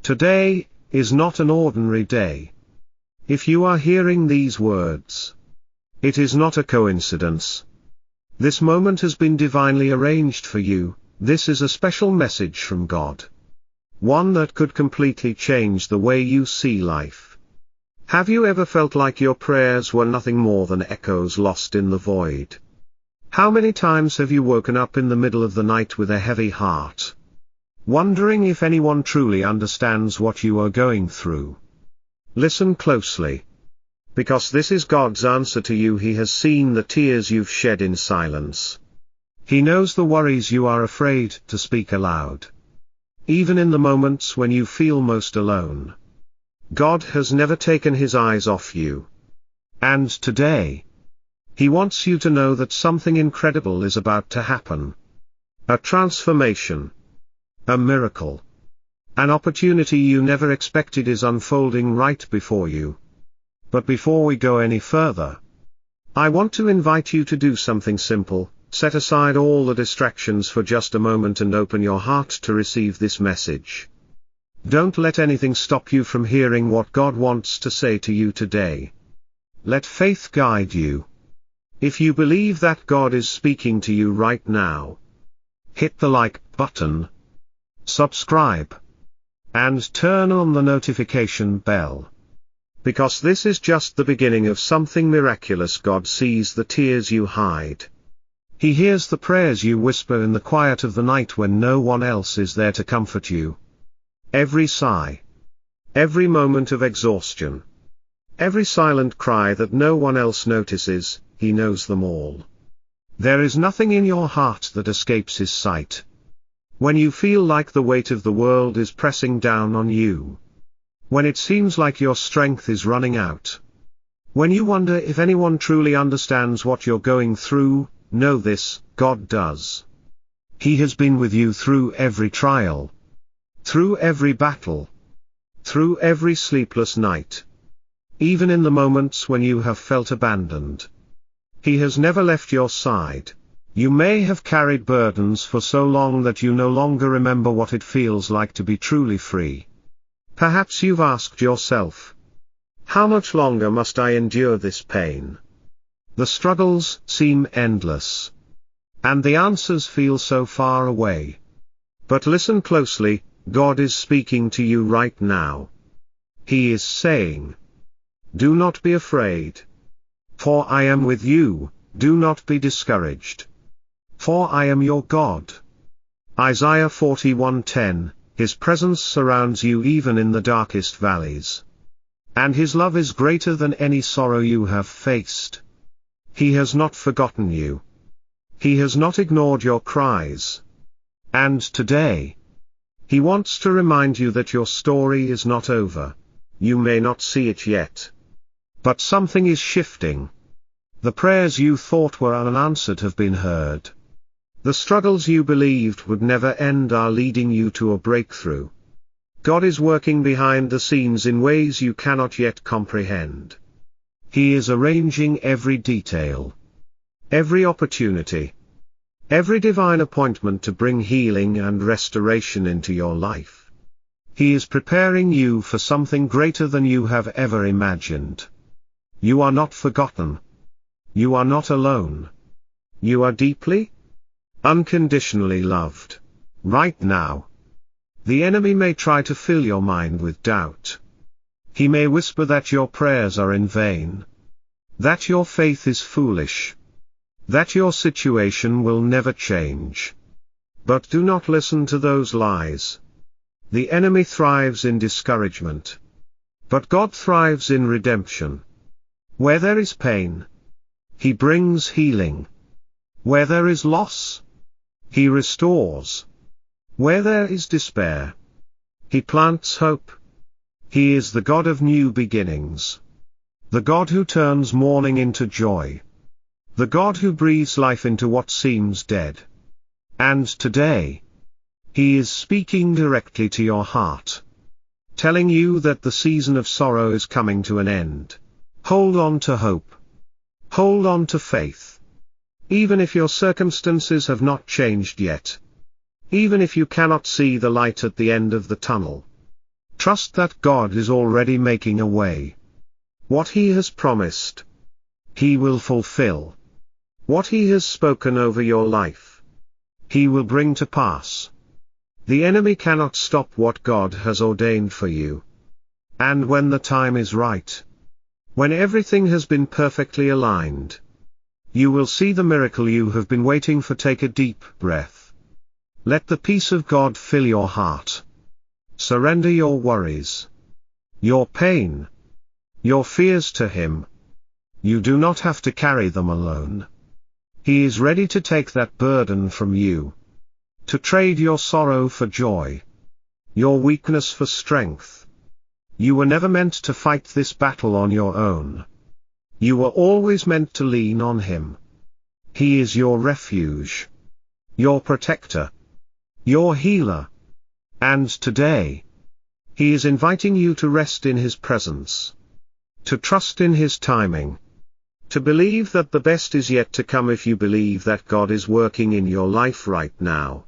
Today is not an ordinary day. If you are hearing these words, it is not a coincidence. This moment has been divinely arranged for you. This is a special message from God. One that could completely change the way you see life. Have you ever felt like your prayers were nothing more than echoes lost in the void? How many times have you woken up in the middle of the night with a heavy heart, wondering if anyone truly understands what you are going through? Listen closely. Because this is God's answer to you. He has seen the tears you've shed in silence. He knows the worries you are afraid to speak aloud. Even in the moments when you feel most alone, God has never taken his eyes off you. And today, he wants you to know that something incredible is about to happen. A transformation. A miracle. An opportunity you never expected is unfolding right before you. But before we go any further, I want to invite you to do something simple. Set aside all the distractions for just a moment and open your heart to receive this message. Don't let anything stop you from hearing what God wants to say to you today. Let faith guide you. If you believe that God is speaking to you right now, hit the like button, subscribe, and turn on the notification bell. Because this is just the beginning of something miraculous. God sees the tears you hide. He hears the prayers you whisper in the quiet of the night when no one else is there to comfort you. Every sigh. Every moment of exhaustion. Every silent cry that no one else notices, he knows them all. There is nothing in your heart that escapes his sight. When you feel like the weight of the world is pressing down on you. When it seems like your strength is running out. When you wonder if anyone truly understands what you're going through, know this, God does. He has been with you through every trial. Through every battle. Through every sleepless night. Even in the moments when you have felt abandoned. He has never left your side. You may have carried burdens for so long that you no longer remember what it feels like to be truly free. Perhaps you've asked yourself, how much longer must I endure this pain? The struggles seem endless. And the answers feel so far away. But listen closely, God is speaking to you right now. He is saying, do not be afraid. For I am with you, do not be discouraged. For I am your God. Isaiah 41:10, His presence surrounds you even in the darkest valleys. And His love is greater than any sorrow you have faced. He has not forgotten you. He has not ignored your cries. And today, He wants to remind you that your story is not over. You may not see it yet. But something is shifting. The prayers you thought were unanswered have been heard. The struggles you believed would never end are leading you to a breakthrough. God is working behind the scenes in ways you cannot yet comprehend. He is arranging every detail. Every opportunity. Every divine appointment to bring healing and restoration into your life. He is preparing you for something greater than you have ever imagined. You are not forgotten. You are not alone. You are deeply, unconditionally loved. Right now. The enemy may try to fill your mind with doubt. He may whisper that your prayers are in vain. That your faith is foolish. That your situation will never change. But do not listen to those lies. The enemy thrives in discouragement. But God thrives in redemption. Where there is pain, He brings healing. Where there is loss, He restores. Where there is despair, He plants hope. He is the God of new beginnings. The God who turns mourning into joy. The God who breathes life into what seems dead. And today, He is speaking directly to your heart. Telling you that the season of sorrow is coming to an end. Hold on to hope. Hold on to faith. Even if your circumstances have not changed yet. Even if you cannot see the light at the end of the tunnel. Trust that God is already making a way. What He has promised, He will fulfill. What He has spoken over your life, He will bring to pass. The enemy cannot stop what God has ordained for you. And when the time is right, when everything has been perfectly aligned, you will see the miracle you have been waiting for. Take a deep breath. Let the peace of God fill your heart. Surrender your worries, your pain, your fears to Him. You do not have to carry them alone. He is ready to take that burden from you. To trade your sorrow for joy, your weakness for strength. You were never meant to fight this battle on your own. You were always meant to lean on Him. He is your refuge, your protector, your healer. And today, He is inviting you to rest in His presence, to trust in His timing, to believe that the best is yet to come. If you believe that God is working in your life right now,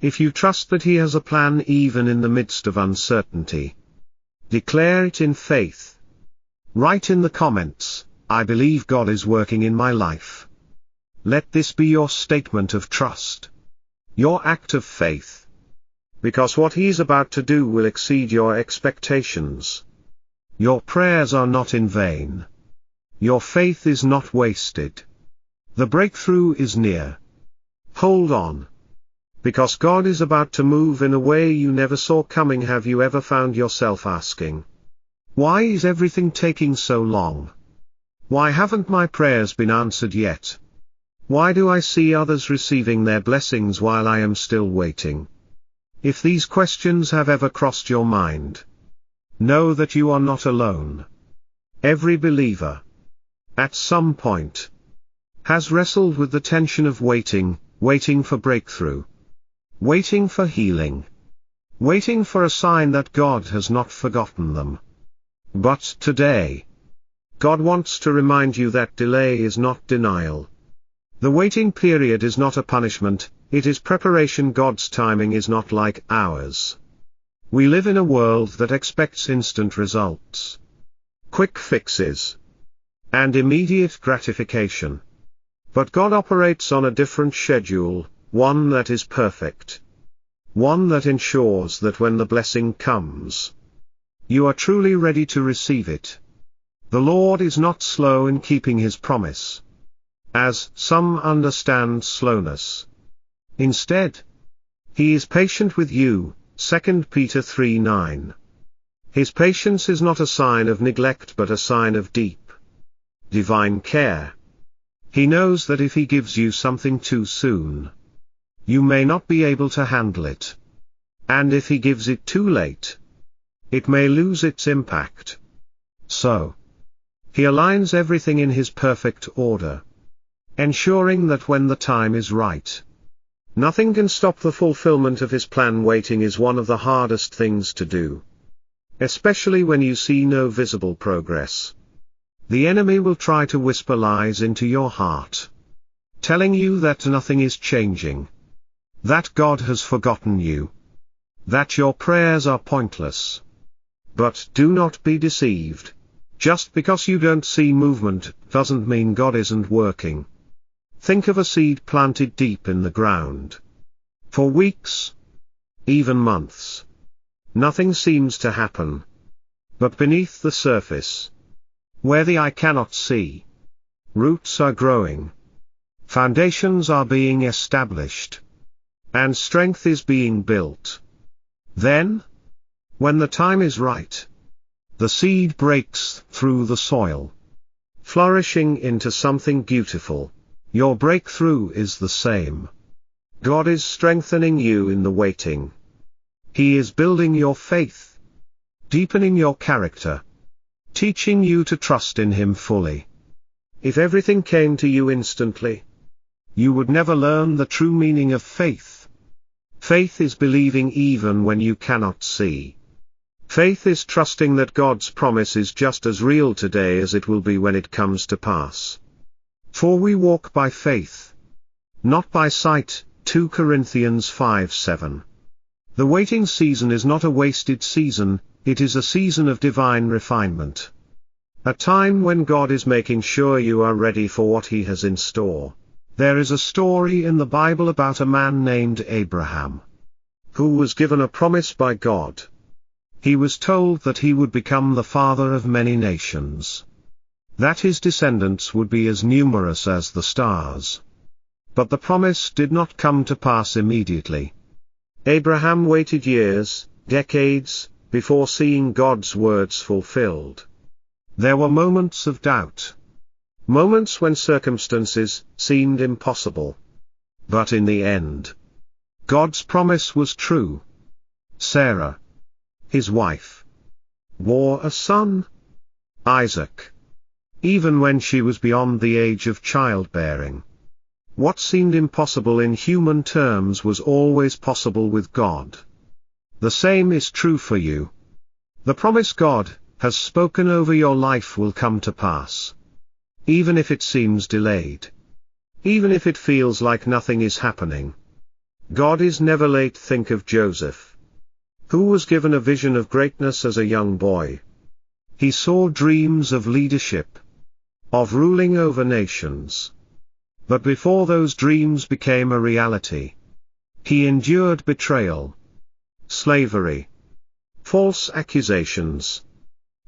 if you trust that He has a plan even in the midst of uncertainty, declare it in faith. Write in the comments, "I believe God is working in my life." Let this be your statement of trust, your act of faith. Because what He's about to do will exceed your expectations. Your prayers are not in vain. Your faith is not wasted. The breakthrough is near. Hold on. Because God is about to move in a way you never saw coming. Have you ever found yourself asking, "Why is everything taking so long? Why haven't my prayers been answered yet? Why do I see others receiving their blessings while I am still waiting?" If these questions have ever crossed your mind, know that you are not alone. Every believer, at some point, has wrestled with the tension of waiting, waiting for breakthrough, waiting for healing, waiting for a sign that God has not forgotten them. But today, God wants to remind you that delay is not denial. The waiting period is not a punishment, it is preparation. God's timing is not like ours. We live in a world that expects instant results, quick fixes, and immediate gratification. But God operates on a different schedule, one that is perfect. One that ensures that when the blessing comes, you are truly ready to receive it. The Lord is not slow in keeping His promise, as some understand slowness. Instead, He is patient with you, 2 Peter 3:9. His patience is not a sign of neglect but a sign of deep, divine care. He knows that if He gives you something too soon, you may not be able to handle it. And if He gives it too late, it may lose its impact. So, He aligns everything in His perfect order, ensuring that when the time is right, nothing can stop the fulfillment of His plan. Waiting is one of the hardest things to do, especially when you see no visible progress. The enemy will try to whisper lies into your heart, telling you that nothing is changing, that God has forgotten you, that your prayers are pointless. But do not be deceived. Just because you don't see movement doesn't mean God isn't working. Think of a seed planted deep in the ground. For weeks, even months, nothing seems to happen. But beneath the surface, where the eye cannot see, roots are growing, foundations are being established, and strength is being built. Then, when the time is right, the seed breaks through the soil, flourishing into something beautiful. Your breakthrough is the same. God is strengthening you in the waiting. He is building your faith, deepening your character, teaching you to trust in Him fully. If everything came to you instantly, you would never learn the true meaning of faith. Faith is believing even when you cannot see. Faith is trusting that God's promise is just as real today as it will be when it comes to pass. For we walk by faith, not by sight, 2 Corinthians 5:7. The waiting season is not a wasted season, it is a season of divine refinement. A time when God is making sure you are ready for what He has in store. There is a story in the Bible about a man named Abraham, who was given a promise by God. He was told that he would become the father of many nations, that his descendants would be as numerous as the stars. But the promise did not come to pass immediately. Abraham waited years, decades, before seeing God's words fulfilled. There were moments of doubt. Moments when circumstances seemed impossible. But in the end, God's promise was true. Sarah, his wife, bore a son, Isaac, even when she was beyond the age of childbearing. What seemed impossible in human terms was always possible with God. The same is true for you. The promise God has spoken over your life will come to pass. Even if it seems delayed. Even if it feels like nothing is happening. God is never late. Think of Joseph, who was given a vision of greatness as a young boy. He saw dreams of leadership, of ruling over nations. But before those dreams became a reality, he endured betrayal, slavery, false accusations,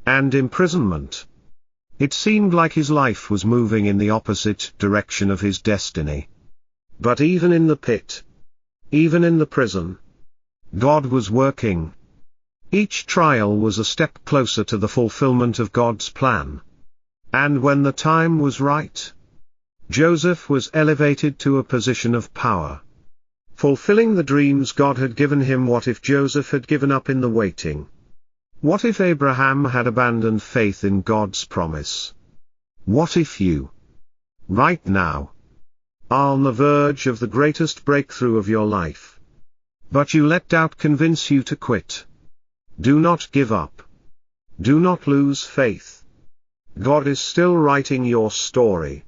and imprisonment. It seemed like his life was moving in the opposite direction of his destiny. But even in the pit, even in the prison, God was working. Each trial was a step closer to the fulfillment of God's plan. And when the time was right, Joseph was elevated to a position of power, fulfilling the dreams God had given him. What if Joseph had given up in the waiting? What if Abraham had abandoned faith in God's promise? What if you, right now, are on the verge of the greatest breakthrough of your life, but you let doubt convince you to quit? Do not give up. Do not lose faith. God is still writing your story.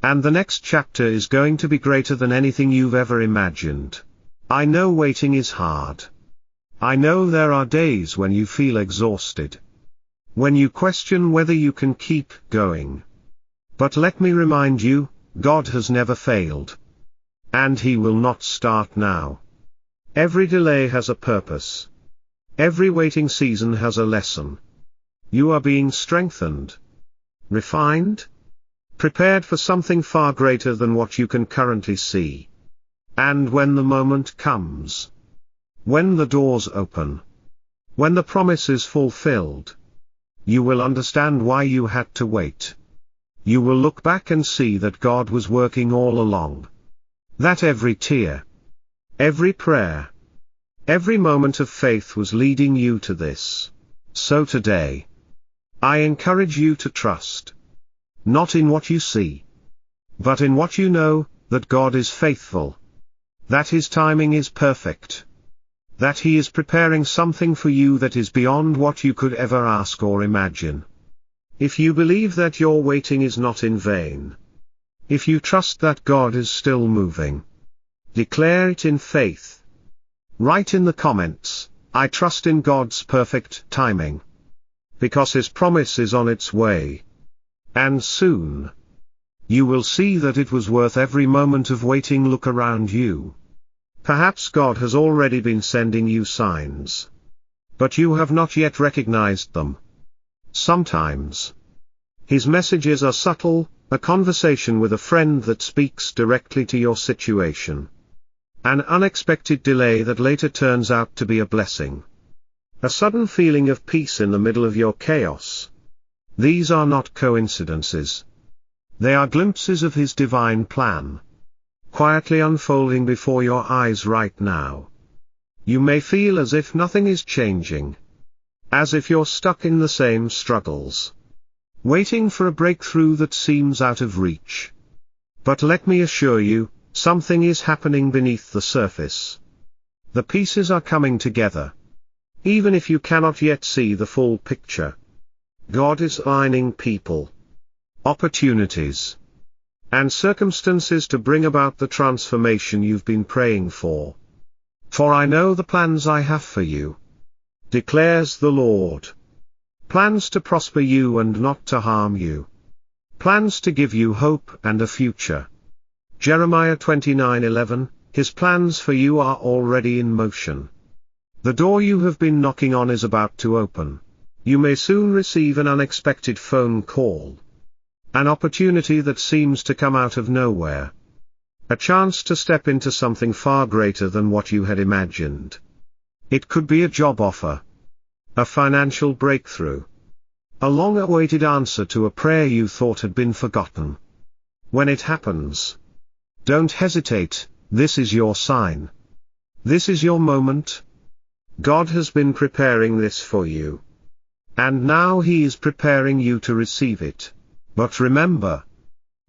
And the next chapter is going to be greater than anything you've ever imagined. I know waiting is hard. I know there are days when you feel exhausted, when you question whether you can keep going. But let me remind you, God has never failed. And He will not start now. Every delay has a purpose. Every waiting season has a lesson. You are being strengthened, refined, prepared for something far greater than what you can currently see. And when the moment comes, when the doors open, when the promise is fulfilled, you will understand why you had to wait. You will look back and see that God was working all along. That every tear, every prayer, every moment of faith was leading you to this. So today, I encourage you to trust. Not in what you see, but in what you know, that God is faithful. That His timing is perfect. That He is preparing something for you that is beyond what you could ever ask or imagine. If you believe that your waiting is not in vain, if you trust that God is still moving, declare it in faith. Write in the comments, I trust in God's perfect timing. Because His promise is on its way. And soon, you will see that it was worth every moment of waiting. Look around you. Perhaps God has already been sending you signs, but you have not yet recognized them. Sometimes, His messages are subtle, a conversation with a friend that speaks directly to your situation. An unexpected delay that later turns out to be a blessing. A sudden feeling of peace in the middle of your chaos. These are not coincidences. They are glimpses of His divine plan, quietly unfolding before your eyes right now. You may feel as if nothing is changing. As if you're stuck in the same struggles, waiting for a breakthrough that seems out of reach. But let me assure you, something is happening beneath the surface. The pieces are coming together. Even if you cannot yet see the full picture, God is aligning people, opportunities, and circumstances to bring about the transformation you've been praying for. For I know the plans I have for you. declares the Lord. Plans to prosper you and not to harm you. Plans to give you hope and a future. Jeremiah 29:11, His plans for you are already in motion. The door you have been knocking on is about to open. You may soon receive an unexpected phone call. An opportunity that seems to come out of nowhere. A chance to step into something far greater than what you had imagined. It could be a job offer. A financial breakthrough. A long-awaited answer to a prayer you thought had been forgotten. When it happens, don't hesitate, this is your sign. This is your moment. God has been preparing this for you. And now He is preparing you to receive it. But remember,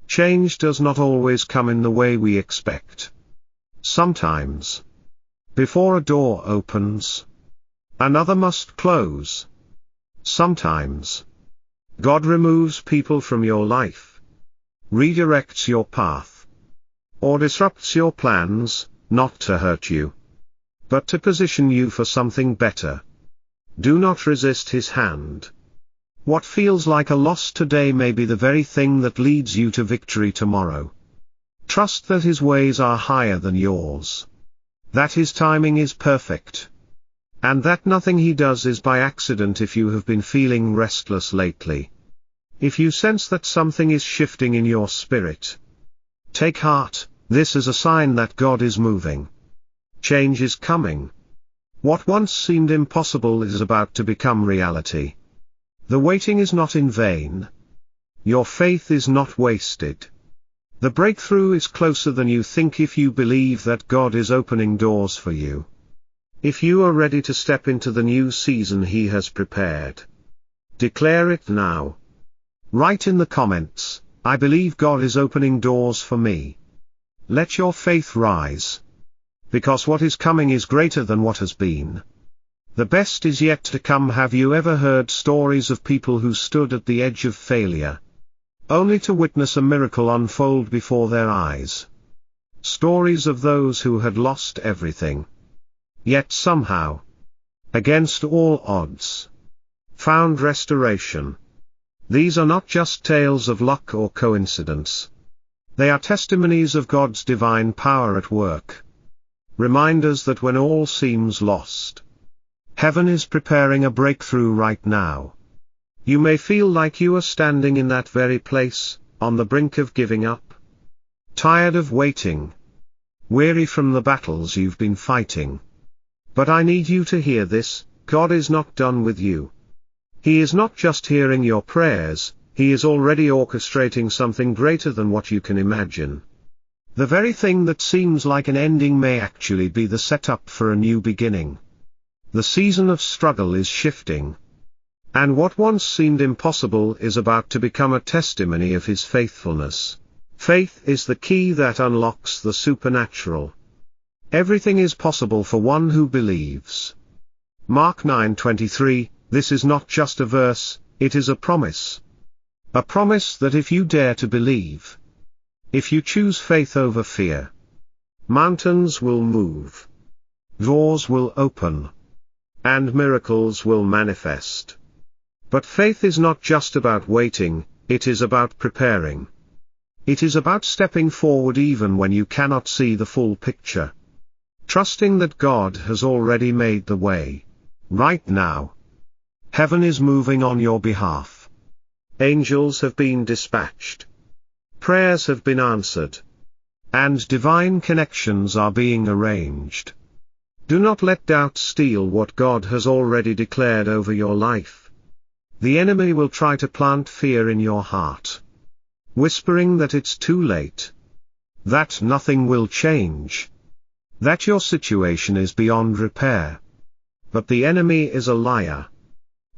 change does not always come in the way we expect. Sometimes, before a door opens, another must close. Sometimes, God removes people from your life, redirects your path, or disrupts your plans, not to hurt you, but to position you for something better. Do not resist His hand. What feels like a loss today may be the very thing that leads you to victory tomorrow. Trust that His ways are higher than yours. That His timing is perfect. And that nothing He does is by accident. If you have been feeling restless lately, if you sense that something is shifting in your spirit, take heart, this is a sign that God is moving. Change is coming. What once seemed impossible is about to become reality. The waiting is not in vain. Your faith is not wasted. The breakthrough is closer than you think if you believe that God is opening doors for you. If you are ready to step into the new season He has prepared, declare it now. Write in the comments, I believe God is opening doors for me. Let your faith rise. Because what is coming is greater than what has been. The best is yet to come. Have you ever heard stories of people who stood at the edge of failure, only to witness a miracle unfold before their eyes? Stories of those who had lost everything, yet somehow, against all odds, found restoration. These are not just tales of luck or coincidence. They are testimonies of God's divine power at work. Reminders that when all seems lost, heaven is preparing a breakthrough right now. You may feel like you are standing in that very place, on the brink of giving up. Tired of waiting. Weary from the battles you've been fighting. But I need you to hear this, God is not done with you. He is not just hearing your prayers, He is already orchestrating something greater than what you can imagine. The very thing that seems like an ending may actually be the setup for a new beginning. The season of struggle is shifting. And what once seemed impossible is about to become a testimony of His faithfulness. Faith is the key that unlocks the supernatural. Everything is possible for one who believes. Mark 9:23, this is not just a verse, it is a promise. A promise that if you dare to believe, if you choose faith over fear, mountains will move, doors will open, and miracles will manifest. But faith is not just about waiting, it is about preparing. It is about stepping forward even when you cannot see the full picture. Trusting that God has already made the way. Right now, heaven is moving on your behalf. Angels have been dispatched. Prayers have been answered. And divine connections are being arranged. Do not let doubt steal what God has already declared over your life. The enemy will try to plant fear in your heart, whispering that it's too late, that nothing will change, that your situation is beyond repair. But the enemy is a liar.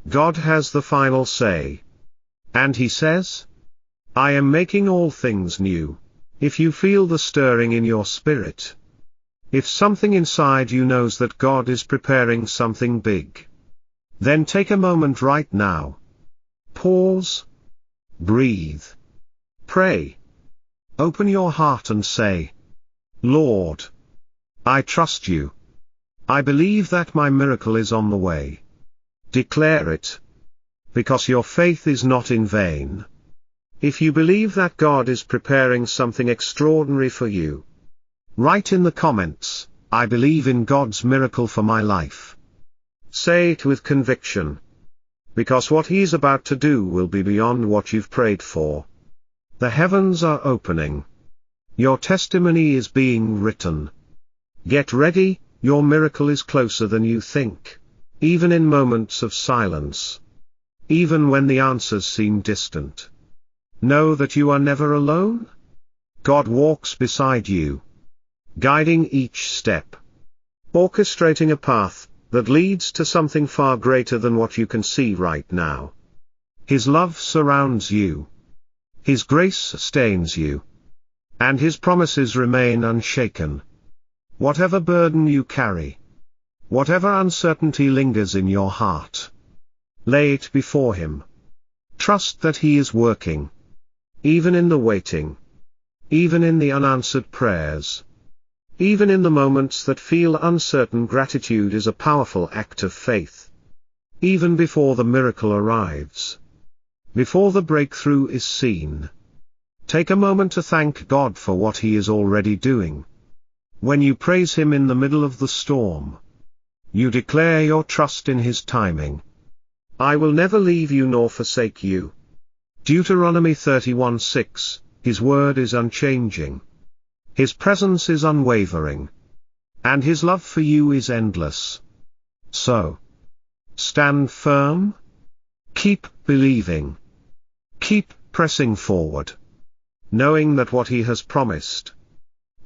God has the final say. And He says, I am making all things new. If you feel the stirring in your spirit, if something inside you knows that God is preparing something big, then take a moment right now. Pause. Breathe. Pray. Open your heart and say, Lord, I trust you. I believe that my miracle is on the way. Declare it. Because your faith is not in vain. If you believe that God is preparing something extraordinary for you, write in the comments, "I believe in God's miracle for my life." Say it with conviction. Because what He's about to do will be beyond what you've prayed for. The heavens are opening. Your testimony is being written. Get ready, your miracle is closer than you think. Even in moments of silence. Even when the answers seem distant. Know that you are never alone. God walks beside you, guiding each step, orchestrating a path that leads to something far greater than what you can see right now. His love surrounds you. His grace sustains you. And His promises remain unshaken. Whatever burden you carry, whatever uncertainty lingers in your heart, lay it before Him. Trust that He is working. Even in the waiting. Even in the unanswered prayers. Even in the moments that feel uncertain, gratitude is a powerful act of faith. Even before the miracle arrives. Before the breakthrough is seen. Take a moment to thank God for what He is already doing. When you praise Him in the middle of the storm, you declare your trust in His timing. I will never leave you nor forsake you. Deuteronomy 31:6, His word is unchanging. His presence is unwavering. And His love for you is endless. So, stand firm. Keep believing. Keep pressing forward. Knowing that what He has promised,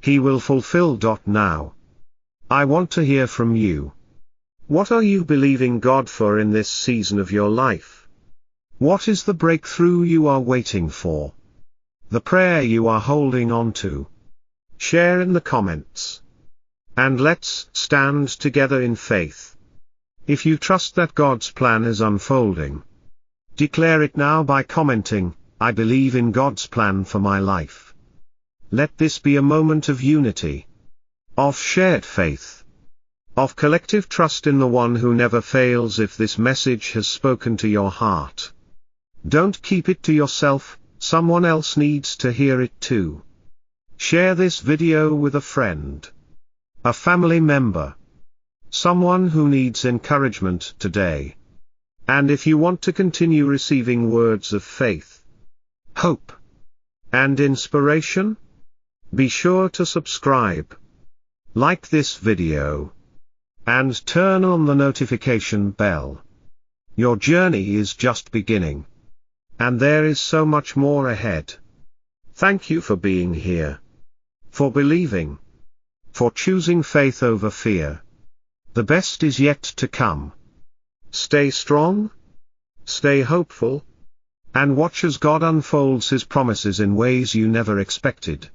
He will fulfill. Now, I want to hear from you. What are you believing God for in this season of your life? What is the breakthrough you are waiting for? The prayer you are holding on to? Share in the comments. And let's stand together in faith. If you trust that God's plan is unfolding, declare it now by commenting, "I believe in God's plan for my life." Let this be a moment of unity, of shared faith, of collective trust in the One who never fails. If this message has spoken to your heart, don't keep it to yourself, someone else needs to hear it too. Share this video with a friend, a family member, someone who needs encouragement today. And if you want to continue receiving words of faith, hope, and inspiration, be sure to subscribe, like this video, and turn on the notification bell. Your journey is just beginning. And there is so much more ahead. Thank you for being here. For believing. For choosing faith over fear. The best is yet to come. Stay strong. Stay hopeful. And watch as God unfolds His promises in ways you never expected.